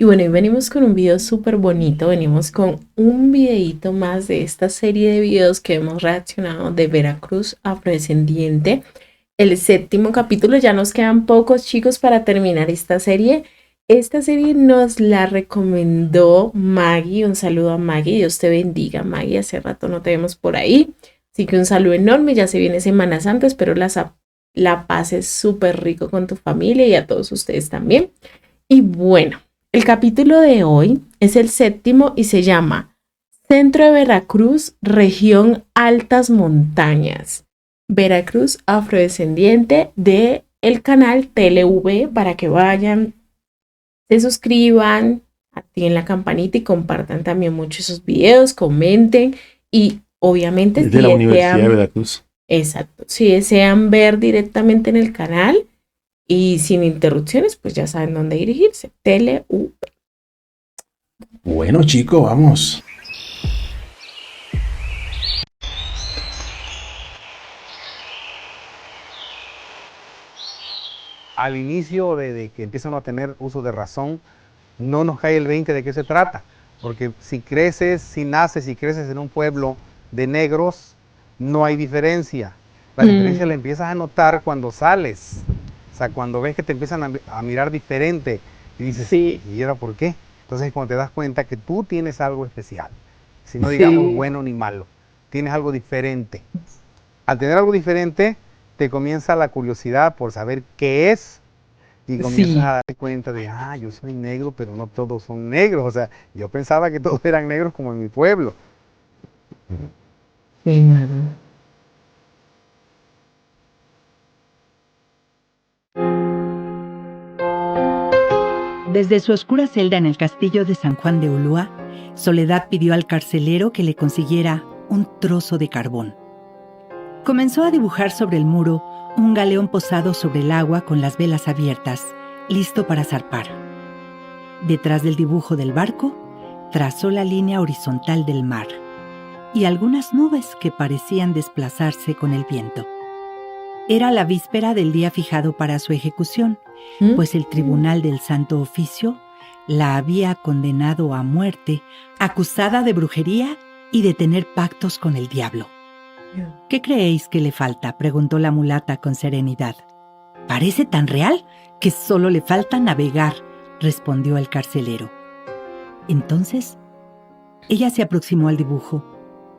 Y bueno, y venimos con un video súper bonito, venimos con un videito más de esta serie de videos que hemos reaccionado de Veracruz Afrodescendiente. El séptimo capítulo, ya nos quedan pocos chicos para terminar esta serie. Esta serie nos la recomendó Maggie, un saludo a Maggie, Dios te bendiga Maggie, hace rato no te vemos por ahí. Así que un saludo enorme, ya se viene Semana Santa, espero la pases súper rico con tu familia y a todos ustedes también. Y bueno, el capítulo de hoy es el séptimo y se llama Centro de Veracruz, región Altas Montañas. Veracruz Afrodescendiente de el canal TLV para que vayan, se suscriban, activen la campanita y compartan también mucho esos videos, comenten y obviamente Desde la Universidad de Veracruz. Exacto, si desean ver directamente en el canal y sin interrupciones, pues ya saben dónde dirigirse. TLV. Bueno, chicos, vamos. Al inicio de que empiezan a tener uso de razón, no nos cae el 20 de qué se trata. Porque si naces y creces en un pueblo de negros, no hay diferencia. La diferencia la empiezas a notar cuando sales. O sea, cuando ves que te empiezan a mirar diferente y dices, sí, ¿y era por qué? Entonces es cuando te das cuenta que tú tienes algo especial. Si no digamos bueno ni malo, tienes algo diferente. Al tener algo diferente, te comienza la curiosidad por saber qué es y comienzas a darte cuenta de, yo soy negro, pero no todos son negros. O sea, yo pensaba que todos eran negros como en mi pueblo. Desde su oscura celda en el castillo de San Juan de Ulúa, Soledad pidió al carcelero que le consiguiera un trozo de carbón. Comenzó a dibujar sobre el muro un galeón posado sobre el agua con las velas abiertas, listo para zarpar. Detrás del dibujo del barco, trazó la línea horizontal del mar y algunas nubes que parecían desplazarse con el viento. Era la víspera del día fijado para su ejecución, pues el Tribunal del Santo Oficio la había condenado a muerte, acusada de brujería y de tener pactos con el diablo. ¿Qué creéis que le falta?, preguntó la mulata con serenidad. Parece tan real que solo le falta navegar, respondió el carcelero. Entonces, ella se aproximó al dibujo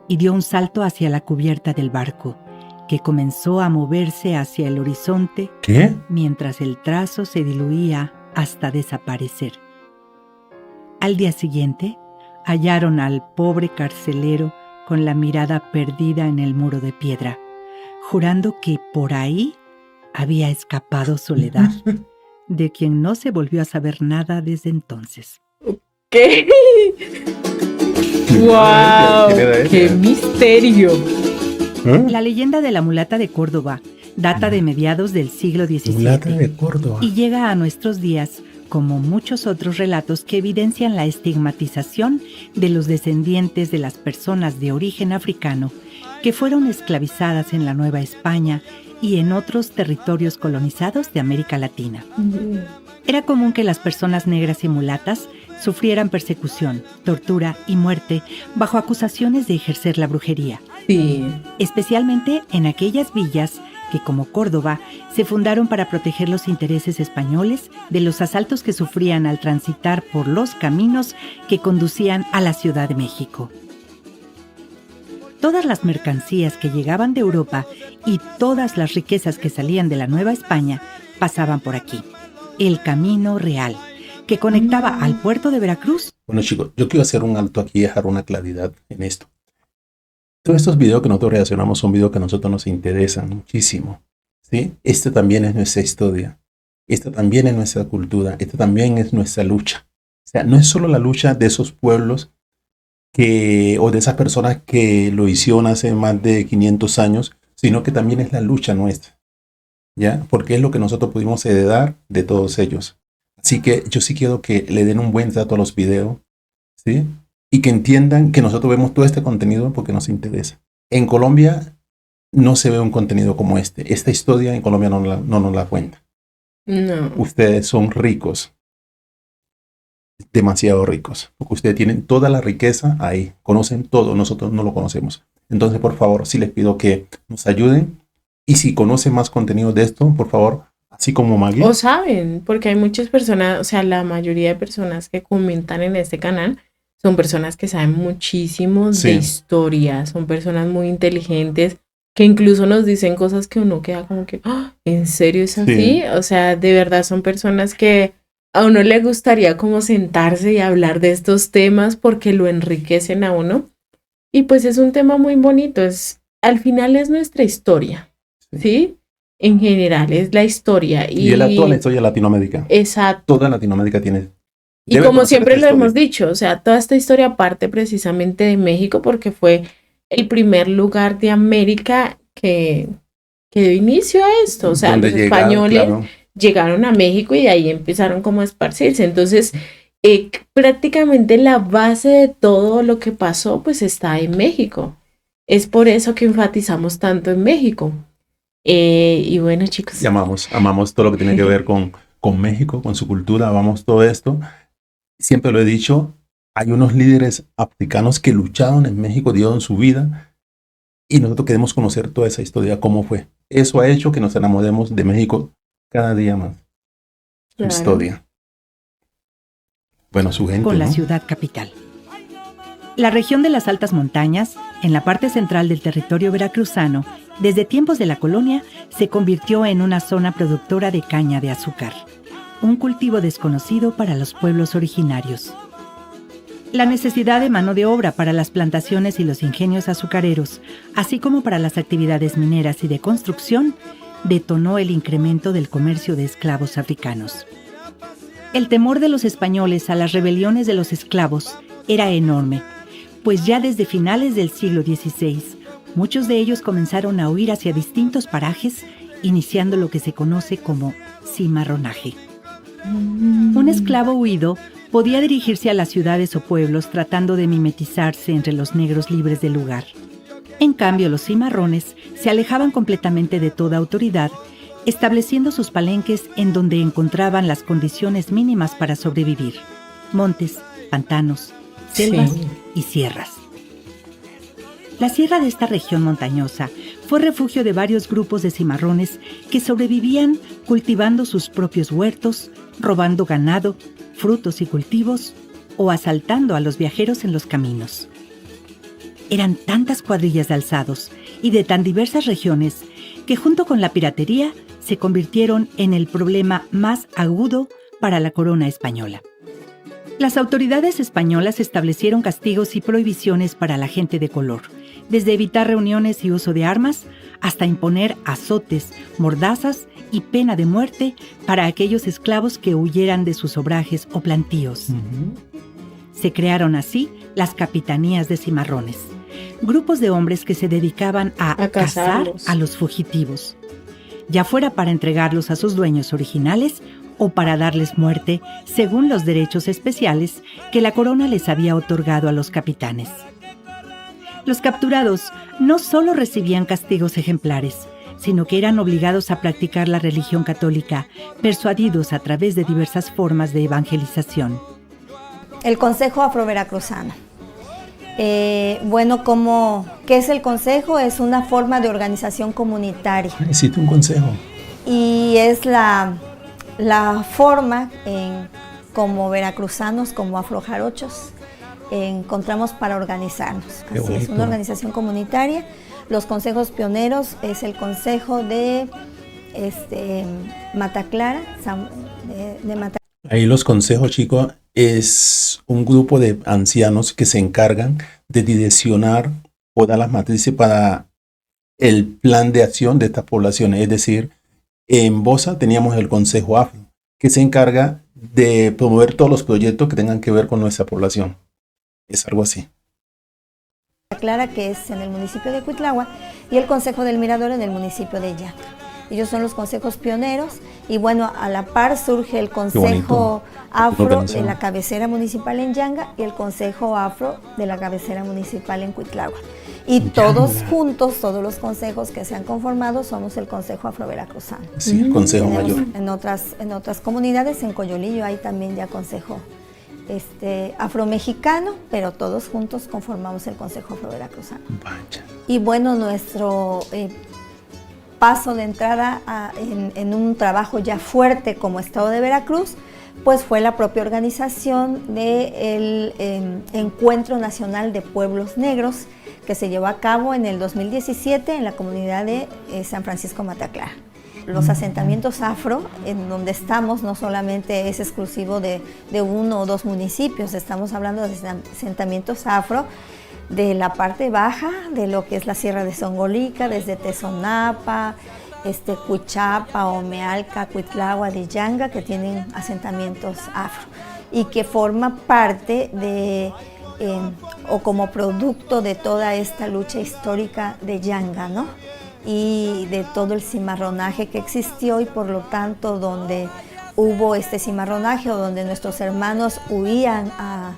y dio un salto hacia la cubierta del barco, que comenzó a moverse hacia el horizonte. ¿Qué? Mientras el trazo se diluía hasta desaparecer. Al día siguiente, hallaron al pobre carcelero con la mirada perdida en el muro de piedra, jurando que por ahí había escapado Soledad, de quien no se volvió a saber nada desde entonces. ¿Qué? ¡Wow! ¡Qué misterio! La leyenda de la mulata de Córdoba data de mediados del siglo XVII Mulata de Córdoba. y llega a nuestros días como muchos otros relatos que evidencian la estigmatización de los descendientes de las personas de origen africano que fueron esclavizadas en la Nueva España y en otros territorios colonizados de América Latina. Era común que las personas negras y mulatas sufrieran persecución, tortura y muerte bajo acusaciones de ejercer la brujería. Sí. Especialmente en aquellas villas que, como Córdoba, se fundaron para proteger los intereses españoles de los asaltos que sufrían al transitar por los caminos que conducían a la Ciudad de México. Todas las mercancías que llegaban de Europa y todas las riquezas que salían de la Nueva España pasaban por aquí. El Camino Real, que conectaba al puerto de Veracruz. Bueno, chicos, yo quiero hacer un alto aquí y dejar una claridad en esto. Todos estos videos que nosotros reaccionamos son videos que a nosotros nos interesan muchísimo, ¿sí? Esta también es nuestra historia. Esta también es nuestra cultura. Esta también es nuestra lucha. O sea, no es solo la lucha de esos pueblos o de esas personas que lo hicieron hace más de 500 años, sino que también es la lucha nuestra, ¿ya? Porque es lo que nosotros pudimos heredar de todos ellos. Así que yo sí quiero que le den un buen trato a los videos, ¿sí? Y que entiendan que nosotros vemos todo este contenido porque nos interesa. En Colombia no se ve un contenido como este. Esta historia en Colombia no nos la cuenta. No. Ustedes son ricos. demasiado ricos, porque ustedes tienen toda la riqueza ahí, conocen todo, nosotros no lo conocemos. Entonces, por favor, sí les pido que nos ayuden, y si conocen más contenido de esto, por favor, así como Maggie. O saben, porque hay muchas personas, o sea, la mayoría de personas que comentan en este canal son personas que saben muchísimo de Sí. historia, son personas muy inteligentes, que incluso nos dicen cosas que uno queda como que, "Ah, ¿en serio es así?" Sí. O sea, de verdad son personas que a uno le gustaría como sentarse y hablar de estos temas porque lo enriquecen a uno. Y pues es un tema muy bonito, al final es nuestra historia, ¿sí? En general, es la historia. Y toda la historia de Latinoamérica. Exacto. Toda Latinoamérica tiene. Y debe como conocer siempre esta lo hemos historia. dicho, o sea, toda esta historia parte precisamente de México porque fue el primer lugar de América que dio inicio a esto. O sea, Donde los llegaron, españoles claro. llegaron a México y de ahí empezaron como a esparcirse. Entonces, prácticamente la base de todo lo que pasó, pues está en México. Es por eso que enfatizamos tanto en México. Y bueno, chicos, Y amamos todo lo que tiene que ver con México, con su cultura, amamos todo esto. Siempre lo he dicho, hay unos líderes africanos que lucharon en México, dieron su vida, y nosotros queremos conocer toda esa historia, cómo fue. Eso ha hecho que nos enamoremos de México cada día más. Su claro. historia. Bueno, su gente, Con la ¿no? ciudad capital. La región de las altas montañas, en la parte central del territorio veracruzano, desde tiempos de la colonia, se convirtió en una zona productora de caña de azúcar, un cultivo desconocido para los pueblos originarios. La necesidad de mano de obra para las plantaciones y los ingenios azucareros, así como para las actividades mineras y de construcción, detonó el incremento del comercio de esclavos africanos. El temor de los españoles a las rebeliones de los esclavos era enorme, pues ya desde finales del siglo XVI, muchos de ellos comenzaron a huir hacia distintos parajes, iniciando lo que se conoce como cimarronaje. Un esclavo huido podía dirigirse a las ciudades o pueblos tratando de mimetizarse entre los negros libres del lugar. En cambio, los cimarrones se alejaban completamente de toda autoridad, estableciendo sus palenques en donde encontraban las condiciones mínimas para sobrevivir: montes, pantanos, selvas y sierras. La sierra de esta región montañosa fue refugio de varios grupos de cimarrones que sobrevivían cultivando sus propios huertos, robando ganado, frutos y cultivos, o asaltando a los viajeros en los caminos. Eran tantas cuadrillas de alzados y de tan diversas regiones que, junto con la piratería, se convirtieron en el problema más agudo para la corona española. Las autoridades españolas establecieron castigos y prohibiciones para la gente de color, desde evitar reuniones y uso de armas hasta imponer azotes, mordazas y pena de muerte para aquellos esclavos que huyeran de sus obrajes o plantíos. Se crearon así las capitanías de cimarrones, grupos de hombres que se dedicaban a cazar a los fugitivos, ya fuera para entregarlos a sus dueños originales o para darles muerte según los derechos especiales que la corona les había otorgado a los capitanes. Los capturados no solo recibían castigos ejemplares, sino que eran obligados a practicar la religión católica, persuadidos a través de diversas formas de evangelización. El Consejo Afroveracruzano. ¿Qué es el Consejo? Es una forma de organización comunitaria. Existe un consejo. Y es la forma como veracruzanos, como afrojarochos, encontramos para organizarnos. Así es, una organización comunitaria. Los consejos pioneros es el consejo de Mataclara, de Mataclara. Ahí los consejos, chicos, es un grupo de ancianos que se encargan de direccionar todas las matrices para el plan de acción de estas poblaciones. Es decir, en Bosa teníamos el Consejo Afro, que se encarga de promover todos los proyectos que tengan que ver con nuestra población. Es algo así. Clara, que es en el municipio de Cuitlahua, y el Consejo del Mirador en el municipio de Yanga. Ellos son los consejos pioneros, y bueno, a la par surge el Consejo Afro de la cabecera municipal en Yanga y el Consejo Afro de la cabecera municipal en Cuitlahua. Y todos juntos, todos los consejos que se han conformado, somos el Consejo Afroveracruzano. Sí, el Consejo Mayor. En otras comunidades, en Coyolillo hay también ya Consejo afromexicano, pero todos juntos conformamos el Consejo Afro-Veracruzano. Vaya. Y bueno, nuestro paso de entrada en un trabajo ya fuerte como Estado de Veracruz, pues fue la propia organización del Encuentro Nacional de Pueblos Negros, que se llevó a cabo en el 2017 en la comunidad de San Francisco Mataclara. Los asentamientos afro, en donde estamos, no solamente es exclusivo de uno o dos municipios, estamos hablando de asentamientos afro de la parte baja, de lo que es la Sierra de Songolica, desde Tezonapa, Cuchapa, Omealca, Cuitlagua, de Yanga, que tienen asentamientos afro y que forma parte de, o como producto de toda esta lucha histórica de Yanga, ¿no? Y de todo el cimarronaje que existió y por lo tanto donde hubo este cimarronaje o donde nuestros hermanos huían a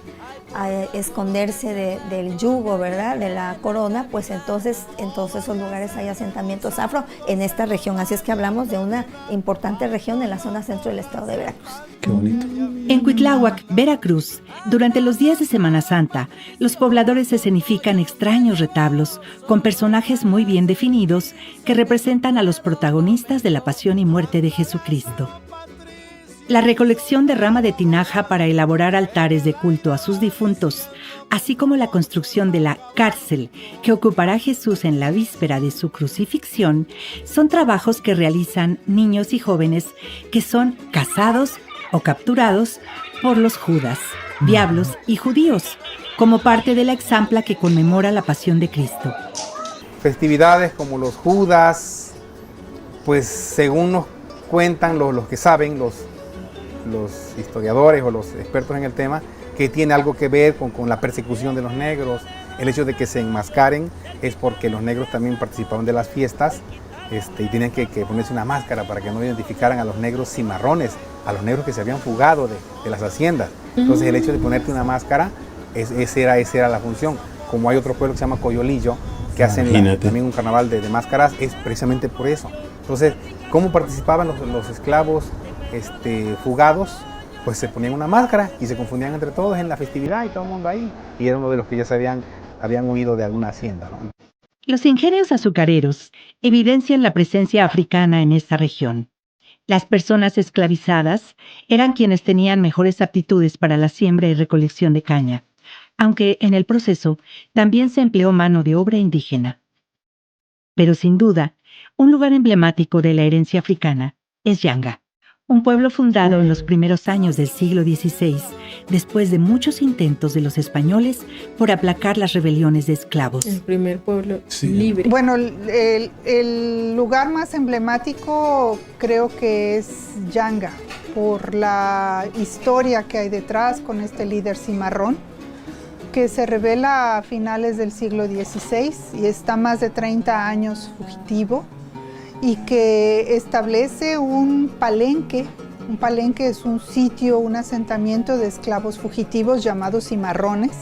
esconderse del yugo, ¿verdad?, de la corona, pues entonces en todos esos lugares hay asentamientos afro en esta región. Así es que hablamos de una importante región en la zona centro del estado de Veracruz. Qué bonito. En Cuitláhuac, Veracruz, durante los días de Semana Santa, los pobladores escenifican extraños retablos con personajes muy bien definidos que representan a los protagonistas de la pasión y muerte de Jesucristo. La recolección de rama de tinaja para elaborar altares de culto a sus difuntos, así como la construcción de la cárcel que ocupará Jesús en la víspera de su crucifixión, son trabajos que realizan niños y jóvenes que son cazados o capturados por los judas, diablos y judíos, como parte de la exampla que conmemora la pasión de Cristo. Festividades como los judas, pues según nos cuentan los que saben, los historiadores o los expertos en el tema, que tiene algo que ver con la persecución de los negros. El hecho de que se enmascaren es porque los negros también participaban de las fiestas y tenían que ponerse una máscara para que no identificaran a los negros cimarrones, a los negros que se habían fugado de las haciendas. Entonces el hecho de ponerte una máscara, esa era la función. Como hay otro pueblo que se llama Coyolillo, que hacen también un carnaval de máscaras, es precisamente por eso. Entonces, ¿cómo participaban los esclavos fugados? Pues se ponían una máscara y se confundían entre todos en la festividad y todo el mundo ahí. Y era uno de los que ya habían huido de alguna hacienda, ¿no? Los ingenios azucareros evidencian la presencia africana en esta región. Las personas esclavizadas eran quienes tenían mejores aptitudes para la siembra y recolección de caña, aunque en el proceso también se empleó mano de obra indígena. Pero sin duda, un lugar emblemático de la herencia africana es Yanga, un pueblo fundado en los primeros años del siglo XVI, después de muchos intentos de los españoles por aplacar las rebeliones de esclavos. El primer pueblo libre. Bueno, el lugar más emblemático creo que es Yanga, por la historia que hay detrás con este líder cimarrón, que se revela a finales del siglo XVI y está más de 30 años fugitivo, y que establece un palenque. Un palenque es un sitio, un asentamiento de esclavos fugitivos llamados cimarrones,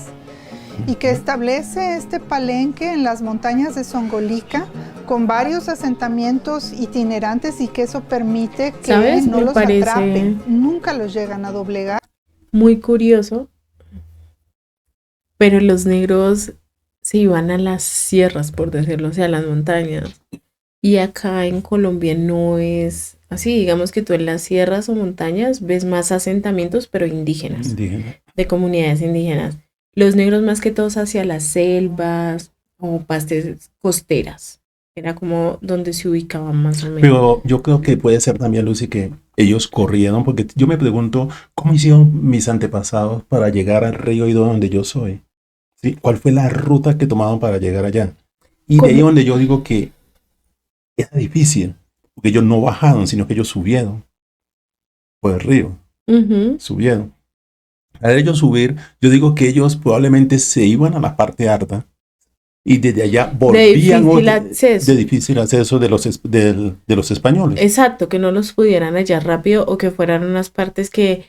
y que establece este palenque en las montañas de Songolica con varios asentamientos itinerantes, y que eso permite que no los atrapen, nunca los llegan a doblegar. Muy curioso, pero los negros se iban a las sierras, por decirlo, o sea, a las montañas. Y acá en Colombia no es así. Digamos que tú en las sierras o montañas ves más asentamientos, pero indígenas, de comunidades indígenas. Los negros más que todos hacia las selvas o partes costeras. Era como donde se ubicaban más o menos. Pero yo creo que puede ser también, Lucy, que ellos corrieron, porque yo me pregunto, ¿cómo hicieron mis antepasados para llegar al río y donde yo soy? ¿Sí? ¿Cuál fue la ruta que tomaron para llegar allá? Y de ahí donde yo digo que era difícil, porque ellos no bajaron, sino que ellos subieron por el río. Subieron. Al ellos subir, yo digo que ellos probablemente se iban a la parte alta y desde allá volvían de difícil acceso de los españoles. Exacto, que no los pudieran hallar rápido o que fueran unas partes que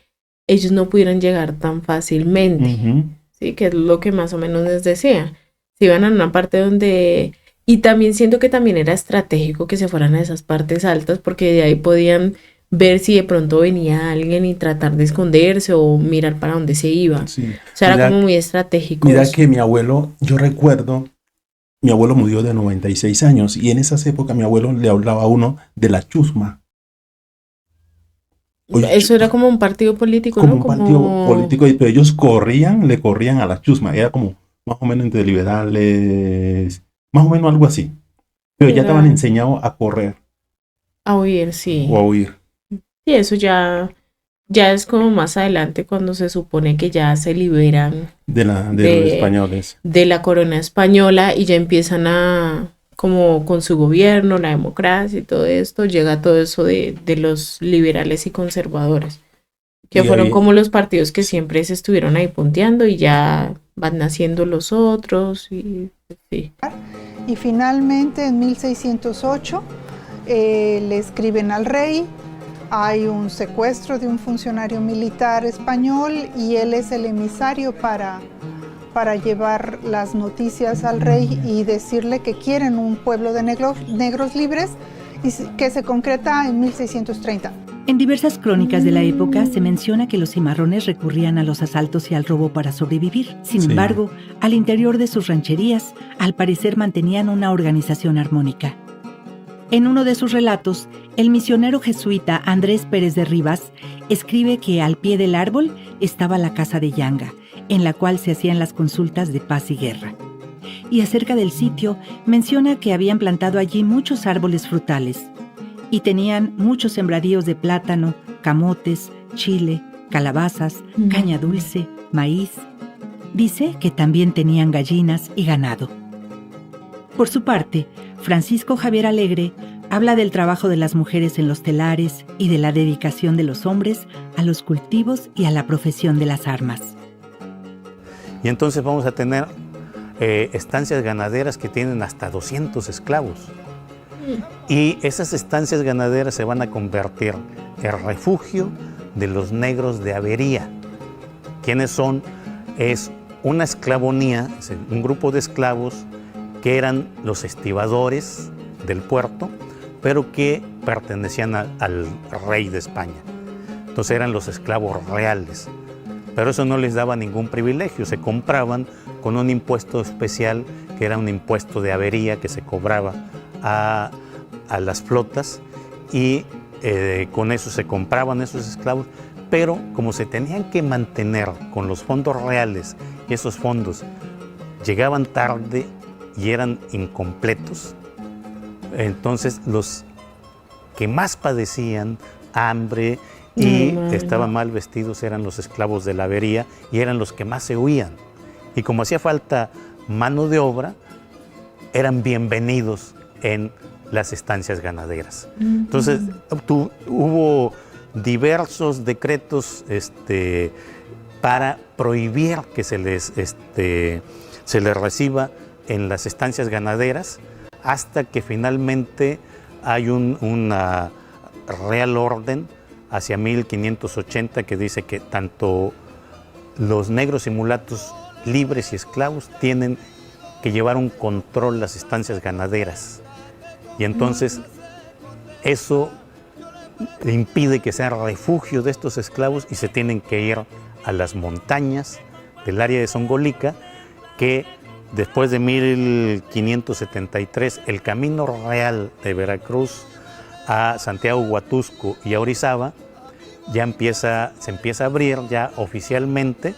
ellos no pudieran llegar tan fácilmente. Sí, que es lo que más o menos les decía. Se iban a una parte donde... Y también siento que también era estratégico que se fueran a esas partes altas, porque de ahí podían ver si de pronto venía alguien y tratar de esconderse o mirar para dónde se iba. Sí. O sea, era como muy estratégico. Mira que mi abuelo, yo recuerdo, mi abuelo murió de 96 años y en esas épocas mi abuelo le hablaba a uno de la chusma. Oye, Eso era como un partido político, como ¿no? un partido político, pero ellos le corrían a la chusma. Era como más o menos entre liberales, más o menos algo así. Pero ya te Era habían enseñado a correr a huir, sí. o a huir. Y eso ya es como más adelante cuando se supone que ya se liberan De los españoles. de la corona española y ya empiezan a, como con su gobierno, la democracia y todo esto, llega todo eso de los liberales y conservadores, que Y fueron ahí- como los partidos que siempre se estuvieron ahí punteando y ya van naciendo los otros y sí. Y finalmente en 1608 le escriben al rey, hay un secuestro de un funcionario militar español y él es el emisario para llevar las noticias al rey y decirle que quieren un pueblo de negros libres, y que se concreta en 1630. En diversas crónicas de la época se menciona que los cimarrones recurrían a los asaltos y al robo para sobrevivir. Sin Sí. embargo, al interior de sus rancherías, al parecer mantenían una organización armónica. En uno de sus relatos, el misionero jesuita Andrés Pérez de Rivas escribe que al pie del árbol estaba la casa de Yanga, en la cual se hacían las consultas de paz y guerra. Y acerca del sitio, menciona que habían plantado allí muchos árboles frutales y tenían muchos sembradíos de plátano, camotes, chile, calabazas, caña dulce, maíz. Dice que también tenían gallinas y ganado. Por su parte, Francisco Javier Alegre habla del trabajo de las mujeres en los telares y de la dedicación de los hombres a los cultivos y a la profesión de las armas. Y entonces vamos a tener estancias ganaderas que tienen hasta 200 esclavos. Y esas estancias ganaderas se van a convertir en refugio de los negros de Avería. ¿Quiénes son? Es una esclavonía, es un grupo de esclavos que eran los estibadores del puerto, pero que pertenecían al rey de España. Entonces eran los esclavos reales. Pero eso no les daba ningún privilegio, se compraban con un impuesto especial, que era un impuesto de avería que se cobraba a las flotas, y con eso se compraban esos esclavos, pero como se tenían que mantener con los fondos reales, y esos fondos llegaban tarde y eran incompletos, entonces los que más padecían hambre y estaban mal vestidos eran los esclavos de la avería, y eran los que más se huían. Y como hacía falta mano de obra, eran bienvenidos en las estancias ganaderas. Entonces hubo diversos decretos para prohibir que se les reciba en las estancias ganaderas, hasta que finalmente hay una real orden hacia 1580 que dice que tanto los negros y mulatos libres y esclavos tienen que llevar un control las estancias ganaderas. Y entonces eso impide que sea refugio de estos esclavos y se tienen que ir a las montañas del área de Zongolica, que después de 1573 el camino real de Veracruz a Santiago Huatusco y a Orizaba se empieza a abrir ya oficialmente,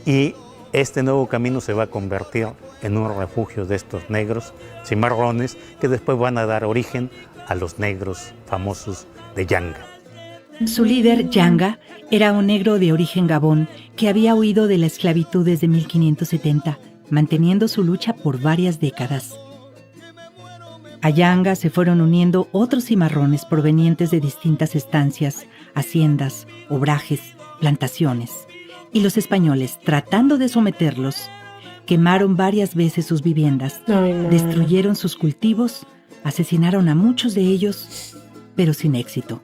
y este nuevo camino se va a convertir en un refugio de estos negros cimarrones, que después van a dar origen a los negros famosos de Yanga. Su líder, Yanga, era un negro de origen gabón que había huido de la esclavitud desde 1570, manteniendo su lucha por varias décadas. A Yanga se fueron uniendo otros cimarrones provenientes de distintas estancias, haciendas, obrajes, plantaciones, y los españoles, tratando de someterlos, quemaron varias veces sus viviendas, destruyeron sus cultivos, asesinaron a muchos de ellos, pero sin éxito,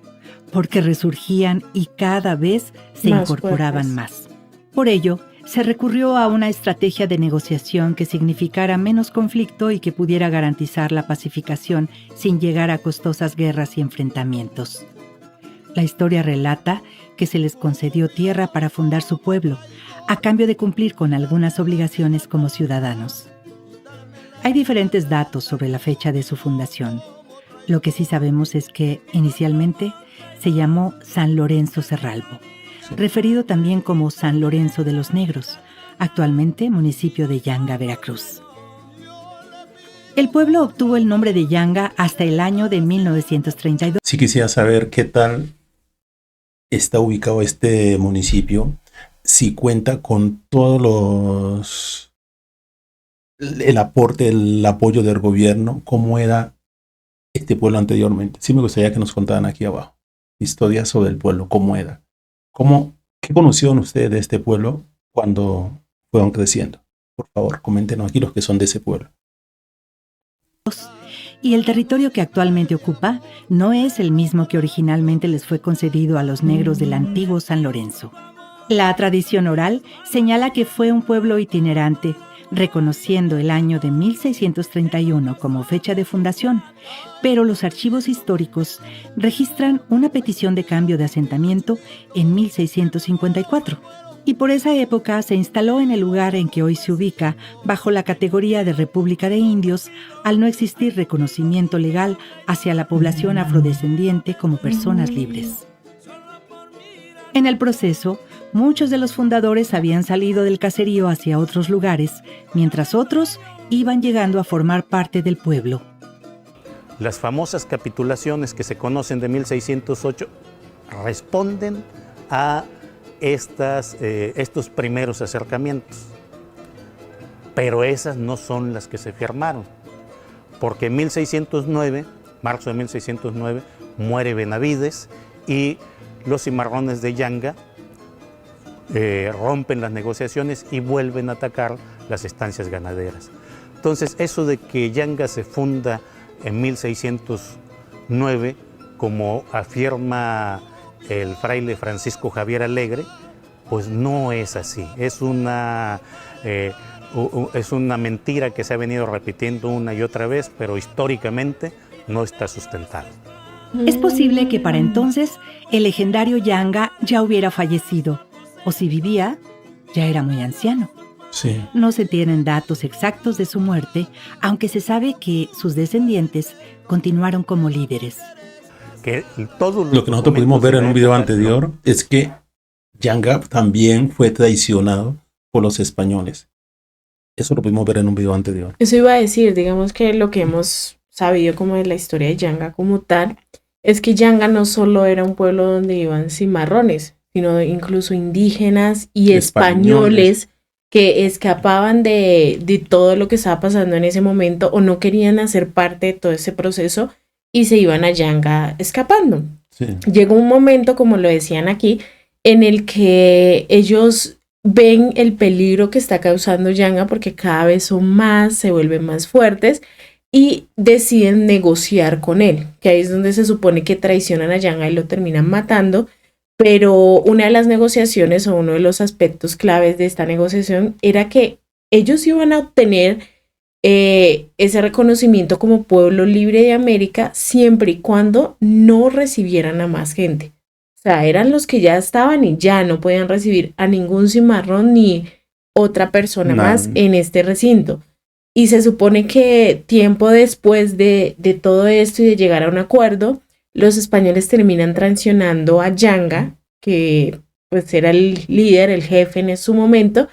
porque resurgían y cada vez se incorporaban más. Por ello, se recurrió a una estrategia de negociación que significara menos conflicto y que pudiera garantizar la pacificación sin llegar a costosas guerras y enfrentamientos. La historia relata que se les concedió tierra para fundar su pueblo, a cambio de cumplir con algunas obligaciones como ciudadanos. Hay diferentes datos sobre la fecha de su fundación. Lo que sí sabemos es que, inicialmente, se llamó San Lorenzo Cerralbo, referido también como San Lorenzo de los Negros, actualmente municipio de Yanga, Veracruz. El pueblo obtuvo el nombre de Yanga hasta el año de 1932. Sí quisiera saber qué tal está ubicado este municipio, si cuenta con todos el aporte, el apoyo del gobierno, cómo era este pueblo anteriormente. Sí me gustaría que nos contaran aquí abajo historias sobre el pueblo, cómo era, qué conocieron ustedes de este pueblo cuando fueron creciendo. Por favor, coméntenos aquí los que son de ese pueblo. Y el territorio que actualmente ocupa no es el mismo que originalmente les fue concedido a los negros del antiguo San Lorenzo. La tradición oral señala que fue un pueblo itinerante, reconociendo el año de 1631 como fecha de fundación, pero los archivos históricos registran una petición de cambio de asentamiento en 1654. Y por esa época se instaló en el lugar en que hoy se ubica bajo la categoría de República de Indios, al no existir reconocimiento legal hacia la población afrodescendiente como personas libres. En el proceso, muchos de los fundadores habían salido del caserío hacia otros lugares, mientras otros iban llegando a formar parte del pueblo. Las famosas capitulaciones que se conocen de 1608 responden a estos primeros acercamientos, pero esas no son las que se firmaron, porque en 1609, marzo de 1609, muere Benavides y los cimarrones de Yanga rompen las negociaciones y vuelven a atacar las estancias ganaderas. Entonces, eso de que Yanga se funda en 1609, como afirma el fraile Francisco Javier Alegre, pues no es así. Es una mentira que se ha venido repitiendo una y otra vez, pero históricamente no está sustentada. Es posible que para entonces el legendario Yanga ya hubiera fallecido, o si vivía, ya era muy anciano. Sí. No se tienen datos exactos de su muerte, aunque se sabe que sus descendientes continuaron como líderes. Lo que nosotros pudimos ver en un video anterior es que Yanga también fue traicionado por los españoles. Eso lo pudimos ver en un video anterior. Eso iba a decir, digamos que lo que hemos sabido como de la historia de Yanga como tal, es que Yanga no solo era un pueblo donde iban cimarrones, sino incluso indígenas y españoles que escapaban de todo lo que estaba pasando en ese momento o no querían hacer parte de todo ese proceso y se iban a Yanga escapando. Sí. Llegó un momento, como lo decían aquí, en el que ellos ven el peligro que está causando Yanga porque cada vez son más, se vuelven más fuertes y deciden negociar con él, que ahí es donde se supone que traicionan a Yanga y lo terminan matando. Pero una de las negociaciones o uno de los aspectos claves de esta negociación era que ellos iban a obtener ese reconocimiento como pueblo libre de América siempre y cuando no recibieran a más gente. O sea, eran los que ya estaban y ya no podían recibir a ningún cimarrón ni otra persona más en este recinto. Y se supone que tiempo después de todo esto y de llegar a un acuerdo, los españoles terminan traicionando a Yanga, que pues era el líder, el jefe en su momento,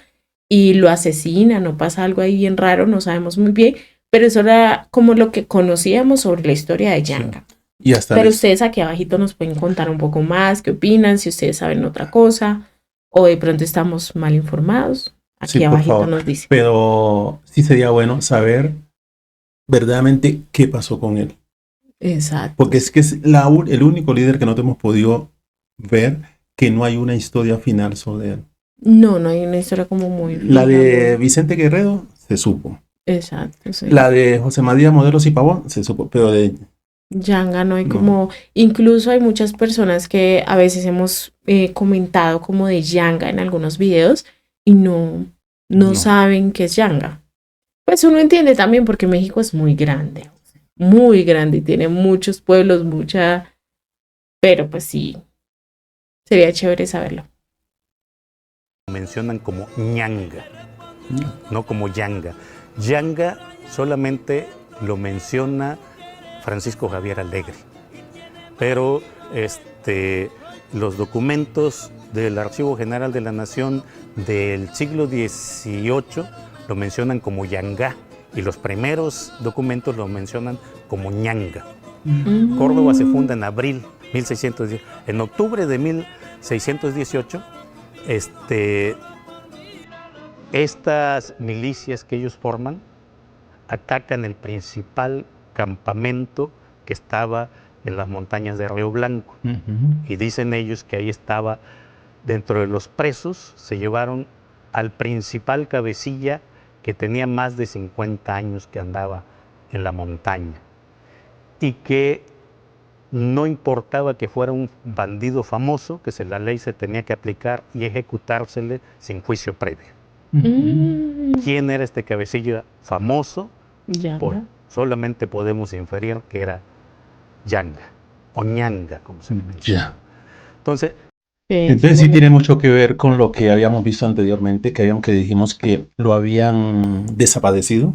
y lo asesinan o pasa algo ahí bien raro, no sabemos muy bien, pero eso era como lo que conocíamos sobre la historia de Yanga. Sí. Y hasta pero ustedes aquí abajito nos pueden contar un poco más, qué opinan, si ustedes saben otra cosa, o de pronto estamos mal informados. Aquí sí, abajito nos dice. Pero sí sería bueno saber verdaderamente qué pasó con él. Exacto. Porque es que es el único líder que no te hemos podido ver que no hay una historia final sobre él. No hay una historia como muy... La de Vicente Guerrero se supo. Exacto, sí. La de José María Modelos y Pavón se supo, pero de Yanga no hay como... Incluso hay muchas personas que a veces hemos comentado como de Yanga en algunos videos y no saben qué es Yanga. Pues uno entiende también porque México es muy grande y tiene muchos pueblos, pero pues sí, Sería chévere saberlo. Mencionan como ñanga, no como yanga. Yanga solamente lo menciona Francisco Javier Alegre, pero los documentos del Archivo General de la Nación del siglo XVIII lo mencionan como yangá y los primeros documentos lo mencionan como ñanga. Córdoba se funda en abril 1610. En octubre de 1618, estas milicias que ellos forman atacan el principal campamento que estaba en las montañas de Río Blanco. Y dicen ellos que ahí estaba, dentro de los presos, se llevaron al principal cabecilla que tenía más de 50 años que andaba en la montaña. Y que no importaba que fuera un bandido famoso, que la ley se tenía que aplicar y ejecutársele sin juicio previo. ¿Quién era este cabecilla famoso? Pues solamente podemos inferir que era Yanga o Ñanga, como se le menciona. Entonces sí tiene mucho que ver con lo que habíamos visto anteriormente, que dijimos que lo habían desaparecido.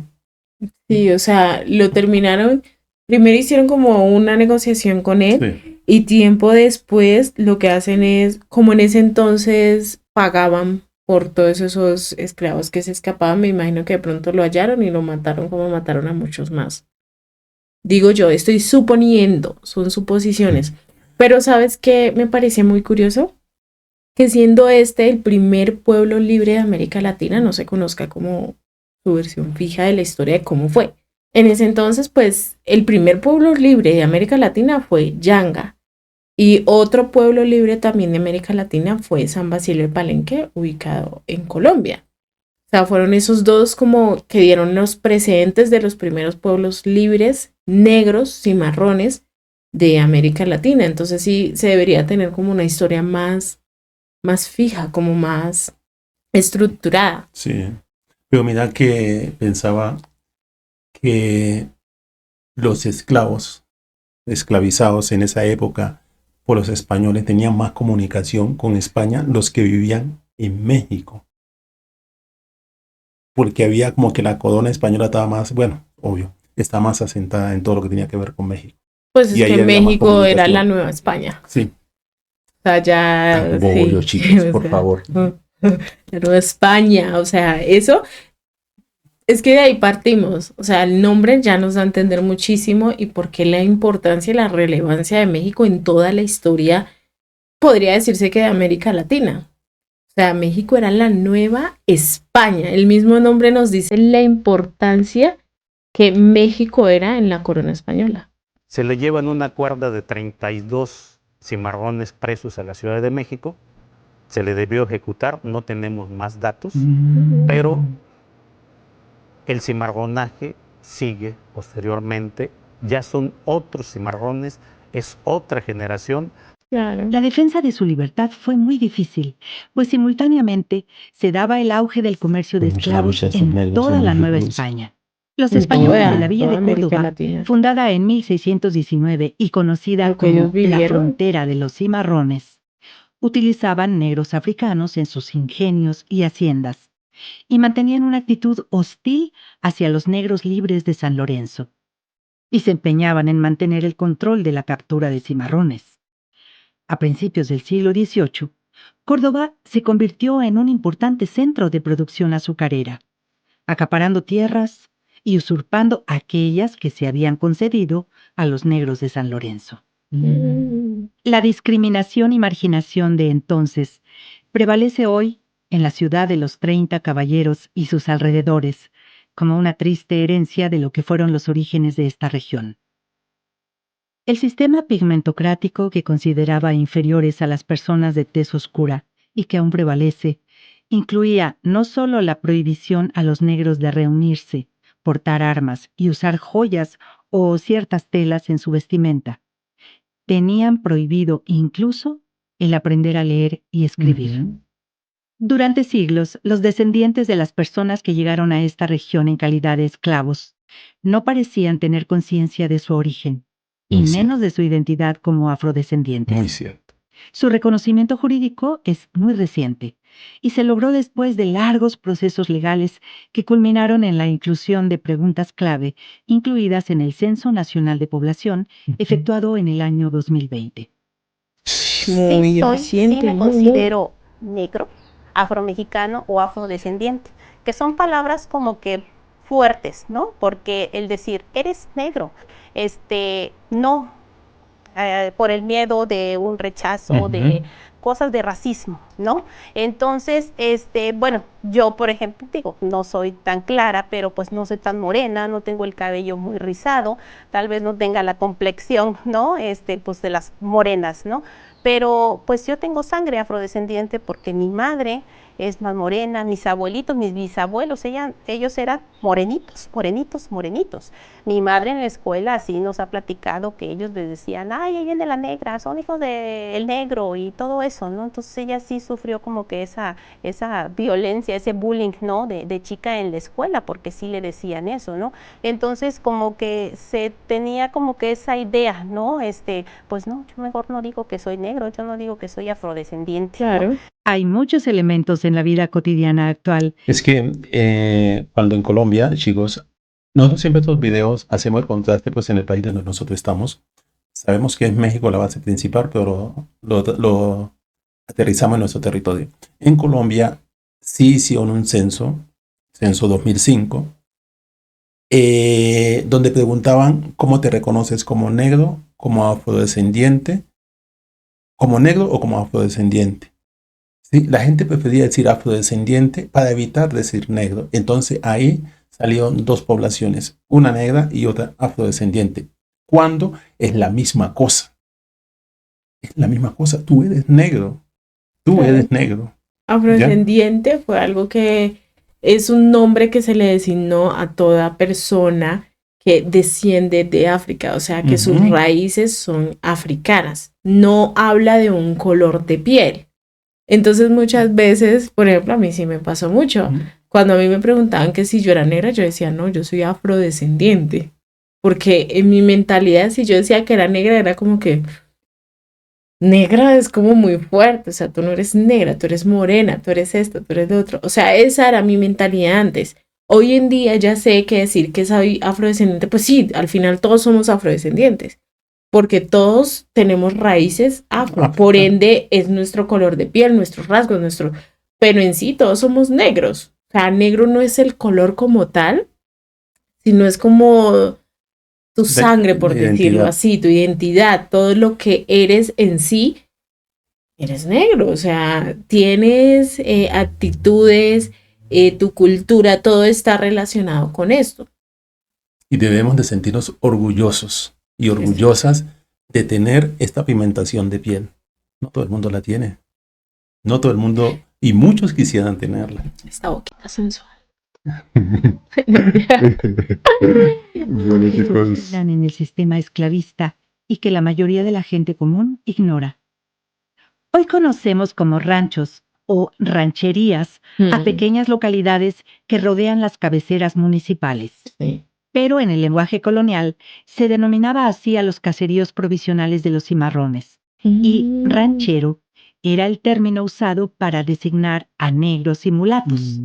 Sí, o sea, lo terminaron. Primero hicieron como una negociación con él y tiempo después lo que hacen es, como en ese entonces pagaban por todos esos esclavos que se escapaban, me imagino que de pronto lo hallaron y lo mataron como mataron a muchos más. Digo yo, estoy suponiendo, son suposiciones. Pero ¿sabes qué me parece muy curioso? Que siendo este el primer pueblo libre de América Latina, no se conozca como su versión fija de la historia de cómo fue. En ese entonces, pues, el primer pueblo libre de América Latina fue Yanga. Y otro pueblo libre también de América Latina fue San Basilio de Palenque, ubicado en Colombia. O sea, fueron esos dos como que dieron los precedentes de los primeros pueblos libres, negros, cimarrones de América Latina. Entonces sí se debería tener como una historia más fija, como más estructurada. Sí, pero mira que pensaba que los esclavizados en esa época por los españoles tenían más comunicación con España los que vivían en México. Porque había como que la corona española estaba más, bueno, obvio, está más asentada en todo lo que tenía que ver con México. Pues es que México era la Nueva España. Sí. O sea, ya... sí. Chicos, por favor. La Nueva España, o sea, eso... Es que de ahí partimos, o sea, el nombre ya nos da a entender muchísimo y por qué la importancia y la relevancia de México en toda la historia, podría decirse que de América Latina. O sea, México era la Nueva España. El mismo nombre nos dice la importancia que México era en la corona española. Se le llevan una cuerda de 32 cimarrones presos a la Ciudad de México. Se le debió ejecutar, no tenemos más datos, pero el cimarronaje sigue posteriormente. Ya son otros cimarrones, es otra generación. Claro. La defensa de su libertad fue muy difícil, pues simultáneamente se daba el auge del comercio de esclavos en toda la Nueva España. Los españoles de la Villa de Córdoba, fundada en 1619 y conocida como la frontera de los cimarrones, utilizaban negros africanos en sus ingenios y haciendas y mantenían una actitud hostil hacia los negros libres de San Lorenzo y se empeñaban en mantener el control de la captura de cimarrones. A principios del siglo XVIII, Córdoba se convirtió en un importante centro de producción azucarera, acaparando tierras y usurpando aquellas que se habían concedido a los negros de San Lorenzo. La discriminación y marginación de entonces prevalece hoy en la ciudad de los 30 caballeros y sus alrededores, como una triste herencia de lo que fueron los orígenes de esta región. El sistema pigmentocrático que consideraba inferiores a las personas de tez oscura y que aún prevalece, incluía no solo la prohibición a los negros de reunirse, portar armas y usar joyas o ciertas telas en su vestimenta. Tenían prohibido incluso el aprender a leer y escribir. Durante siglos, los descendientes de las personas que llegaron a esta región en calidad de esclavos no parecían tener conciencia de su origen, y menos de su identidad como afrodescendientes. Muy cierto. Su reconocimiento jurídico es muy reciente y se logró después de largos procesos legales que culminaron en la inclusión de preguntas clave incluidas en el Censo Nacional de Población efectuado en el año 2020. Muy Sí reciente, me muy. considero negro, afromexicano o afrodescendiente, que son palabras como que fuertes, ¿no? Porque el decir, eres negro, no, por el miedo de un rechazo, de cosas de racismo, ¿no? Entonces, bueno, yo, por ejemplo, digo, no soy tan clara, pero pues no soy tan morena, no tengo el cabello muy rizado, tal vez no tenga la complexión, ¿no? Pues de las morenas, ¿no? Pero pues yo tengo sangre afrodescendiente porque mi madre es más morena, mis abuelitos, mis bisabuelos, ellos eran morenitos, morenitos, morenitos. Mi madre en la escuela así nos ha platicado que ellos les decían, ay, ahí viene la negra, son hijos del negro y todo eso, ¿no? Entonces ella sí sufrió como que esa violencia, ese bullying, ¿no? De chica en la escuela, porque sí le decían eso, ¿no? Entonces como que se tenía como que esa idea, ¿no? Pues no, yo mejor no digo que soy negro, yo no digo que soy afrodescendiente. Claro. ¿No? Hay muchos elementos en la vida cotidiana actual. Es que cuando en Colombia, chicos, nosotros siempre estos videos hacemos el contraste pues en el país donde nosotros estamos. Sabemos que es México la base principal, pero lo aterrizamos en nuestro territorio. En Colombia sí hicieron un censo 2005, donde preguntaban cómo te reconoces como negro, como afrodescendiente, como negro o como afrodescendiente. ¿Sí? La gente prefería decir afrodescendiente para evitar decir negro. Entonces ahí salieron dos poblaciones, una negra y otra afrodescendiente. Cuando es la misma cosa. Es la misma cosa. Tú eres negro. Tú eres negro. Afrodescendiente fue algo que es un nombre que se le designó a toda persona que desciende de África, o sea que sus raíces son africanas. No habla de un color de piel. Entonces muchas veces, por ejemplo, a mí sí me pasó mucho. Cuando a mí me preguntaban que si yo era negra, yo decía, no, yo soy afrodescendiente. Porque en mi mentalidad, si yo decía que era negra, era como que negra es como muy fuerte. O sea, tú no eres negra, tú eres morena, tú eres esto, tú eres de otro. O sea, esa era mi mentalidad antes. Hoy en día ya sé que decir que soy afrodescendiente, pues sí, al final todos somos afrodescendientes. Porque todos tenemos raíces afro, por ende es nuestro color de piel, nuestros rasgos, pero en sí todos somos negros. O sea, negro no es el color como tal, sino es como tu sangre, por decirlo así, tu identidad, todo lo que eres en sí, eres negro. O sea, tienes actitudes, tu cultura, todo está relacionado con esto. Y debemos de sentirnos orgullosos y orgullosas de tener esta pigmentación de piel. No todo el mundo la tiene. No todo el mundo, y muchos quisieran tenerla. Esta boquita sensual. Están en el sistema esclavista y que la mayoría de la gente común ignora. Hoy conocemos como ranchos o rancherías a pequeñas localidades que rodean las cabeceras municipales. Sí. Pero en el lenguaje colonial se denominaba así a los caseríos provisionales de los cimarrones. Y ranchero era el término usado para designar a negros y mulatos.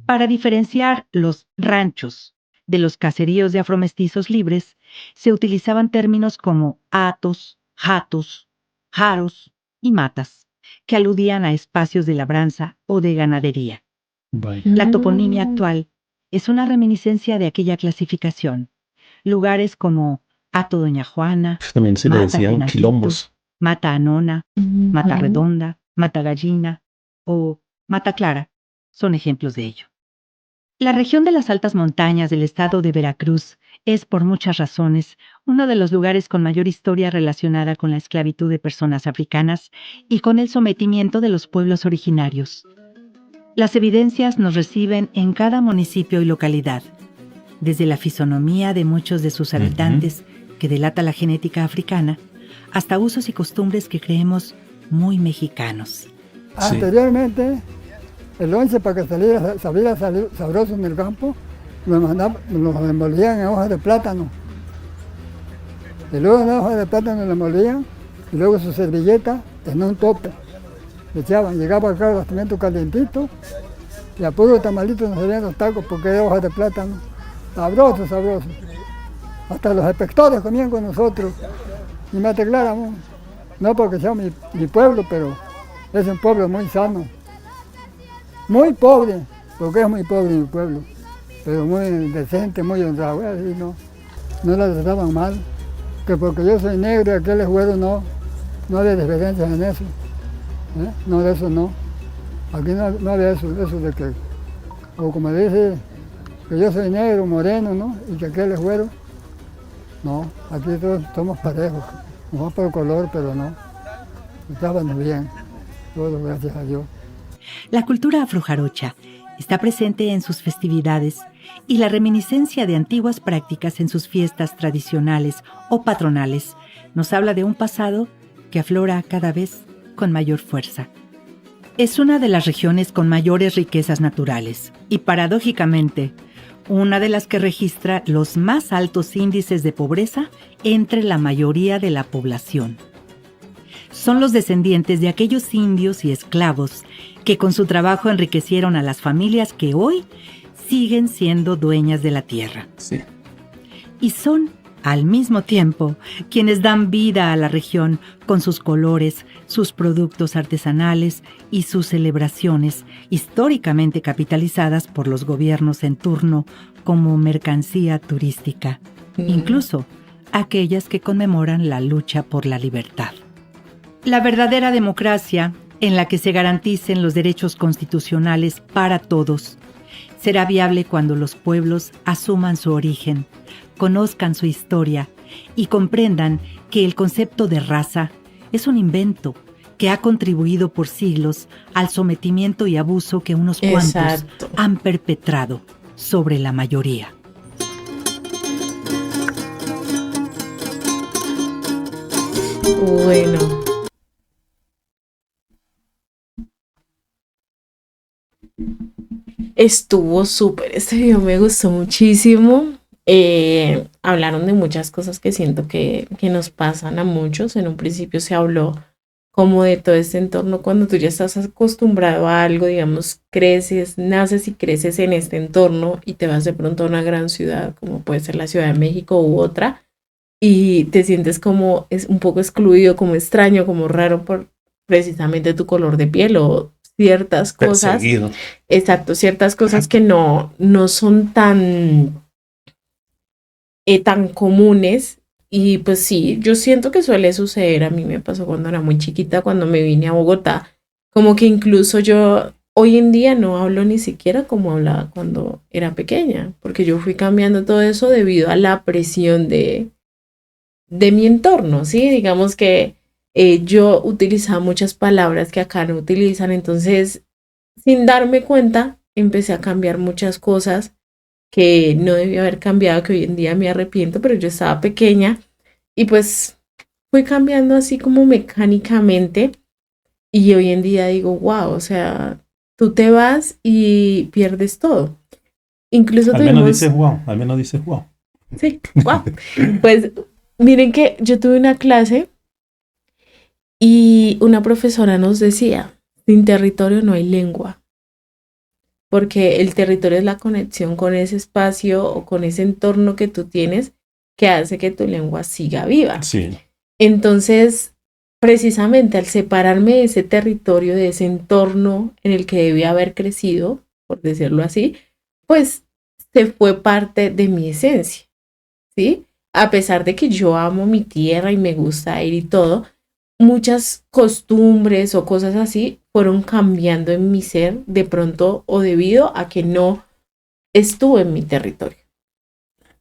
Para diferenciar los ranchos de los caseríos de afromestizos libres, se utilizaban términos como hatos, jatos, jaros y matas, que aludían a espacios de labranza o de ganadería. La toponimia actual es una reminiscencia de aquella clasificación. Lugares como Hato Doña Juana, También se le Mata decían Tenajito, quilombos. Mata Anona, Mata Redonda, Mata Gallina o Mata Clara son ejemplos de ello. La región de las altas montañas del estado de Veracruz es, por muchas razones, uno de los lugares con mayor historia relacionada con la esclavitud de personas africanas y con el sometimiento de los pueblos originarios. Las evidencias nos reciben en cada municipio y localidad, desde la fisonomía de muchos de sus habitantes, que delata la genética africana, hasta usos y costumbres que creemos muy mexicanos. Anteriormente, el once para que saliera sabroso en el campo, nos envolvían en hojas de plátano. Y luego en hojas de plátano lo envolvían, y luego su servilleta en un tope. Le echaban, llegaba acá el bastimento calientito y a puro tamalito nos servían los tacos porque era hojas de plátano. Sabroso, sabroso. Hasta los inspectores comían con nosotros y me declaramos, no porque sea mi pueblo, pero es un pueblo muy sano. Muy pobre, porque es muy pobre mi pueblo, pero muy decente, muy honrado. Así no la trataban mal, que porque yo soy negro y aquel es güero, no había diferencias en eso. No, de eso no. Aquí no había eso de que, o como dice, que yo soy negro, moreno, ¿no? Y que aquel es güero. No, aquí todos somos parejos, no por color, pero no. Estábamos bien, todos gracias a Dios. La cultura afrojarocha está presente en sus festividades y la reminiscencia de antiguas prácticas en sus fiestas tradicionales o patronales nos habla de un pasado que aflora cada vez con mayor fuerza. Es una de las regiones con mayores riquezas naturales y, paradójicamente, una de las que registra los más altos índices de pobreza entre la mayoría de la población. Son los descendientes de aquellos indios y esclavos que con su trabajo enriquecieron a las familias que hoy siguen siendo dueñas de la tierra. Sí. Y son, al mismo tiempo, quienes dan vida a la región con sus colores, sus productos artesanales y sus celebraciones, históricamente capitalizadas por los gobiernos en turno como mercancía turística, incluso aquellas que conmemoran la lucha por la libertad. La verdadera democracia, en la que se garanticen los derechos constitucionales para todos, será viable cuando los pueblos asuman su origen, conozcan su historia y comprendan que el concepto de raza es un invento que ha contribuido por siglos al sometimiento y abuso que unos cuantos han perpetrado sobre la mayoría. Bueno. Estuvo súper, este video me gustó muchísimo. Hablaron de muchas cosas que siento que nos pasan a muchos. En un principio se habló como de todo este entorno cuando tú ya estás acostumbrado a algo, digamos, naces y creces en este entorno y te vas de pronto a una gran ciudad como puede ser la Ciudad de México u otra y te sientes como es un poco excluido, como extraño, como raro por precisamente tu color de piel o ciertas cosas. Perseguido. Exacto, ciertas cosas que no son tan comunes. Y pues sí, yo siento que suele suceder. A mí me pasó cuando era muy chiquita, cuando me vine a Bogotá, como que incluso yo hoy en día no hablo ni siquiera como hablaba cuando era pequeña, porque yo fui cambiando todo eso debido a la presión de mi entorno, ¿sí? Digamos que yo utilizaba muchas palabras que acá no utilizan, entonces sin darme cuenta empecé a cambiar muchas cosas que no debía haber cambiado, que hoy en día me arrepiento, pero yo estaba pequeña y pues fui cambiando así como mecánicamente y hoy en día digo, wow, o sea, tú te vas y pierdes todo. Incluso al menos dices wow. Sí, wow. Pues miren que yo tuve una clase y una profesora nos decía, sin territorio no hay lengua. Porque el territorio es la conexión con ese espacio o con ese entorno que tú tienes que hace que tu lengua siga viva. Sí. Entonces, precisamente al separarme de ese territorio, de ese entorno en el que debía haber crecido, por decirlo así, pues se fue parte de mi esencia, ¿sí? A pesar de que yo amo mi tierra y me gusta ir y todo, muchas costumbres o cosas así fueron cambiando en mi ser de pronto o debido a que no estuve en mi territorio.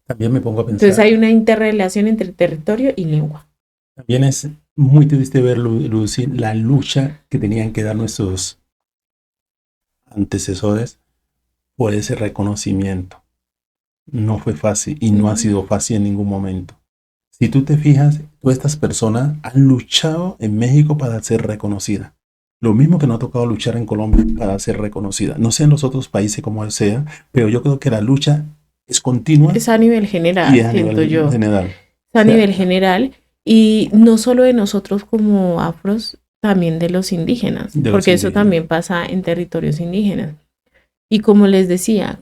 También me pongo a pensar. Entonces hay una interrelación entre territorio y lengua. También es muy triste ver, Lucy, la lucha que tenían que dar nuestros antecesores por ese reconocimiento. No fue fácil y no ha sido fácil en ningún momento. Si tú te fijas, todas estas personas han luchado en México para ser reconocida. Lo mismo que nos ha tocado luchar en Colombia para ser reconocida. No sé en los otros países cómo sea, pero yo creo que la lucha es continua. Es a nivel general, siento yo. General. Es a nivel general y no solo de nosotros como afros, también de los indígenas, De los porque eso indígenas. también pasa en territorios indígenas. Y como les decía,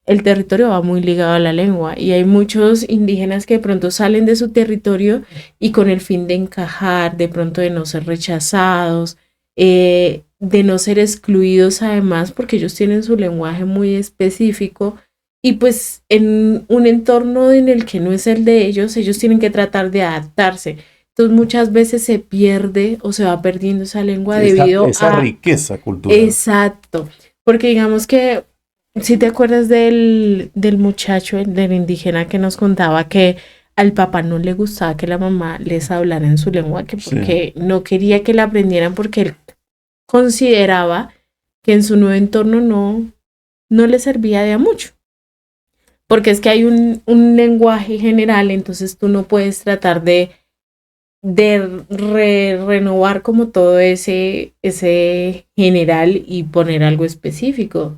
el territorio va muy ligado a la lengua y hay muchos indígenas que de pronto salen de su territorio y con el fin de encajar, de pronto de no ser rechazados, de no ser excluidos además, porque ellos tienen su lenguaje muy específico y pues en un entorno en el que no es el de ellos, ellos tienen que tratar de adaptarse. Entonces muchas veces se pierde o se va perdiendo esa lengua debido esa a... riqueza cultural. Exacto, porque digamos que si te acuerdas del muchacho, del indígena que nos contaba que al papá no le gustaba que la mamá les hablara en su lengua, que porque no quería que la aprendieran porque él consideraba que en su nuevo entorno no le servía de a mucho. Porque es que hay un lenguaje general, entonces tú no puedes tratar de renovar como todo ese general y poner algo específico.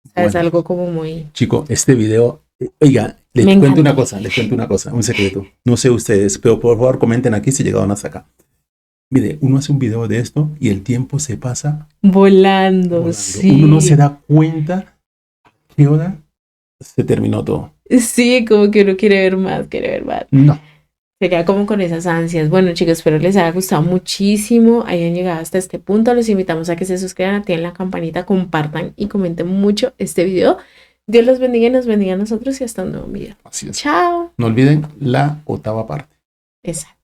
O sea, es Bueno, algo como muy... chico, este video, oiga, les Me cuento encantó. una cosa, un secreto. No sé ustedes, pero por favor comenten aquí si llegaron hasta acá. Mire, uno hace un video de esto y el tiempo se pasa Volando, volando. sí. Uno no se da cuenta a qué hora se terminó todo. Sí, como que uno quiere ver más, quiere ver más. No. Se queda como con esas ansias. Bueno, chicos, espero les haya gustado muchísimo. Hayan llegado hasta este punto. Los invitamos a que se suscriban, activen la campanita, compartan y comenten mucho este video. Dios los bendiga y nos bendiga a nosotros y hasta un nuevo video. Así es. Chao. No olviden la 8ª parte. Exacto.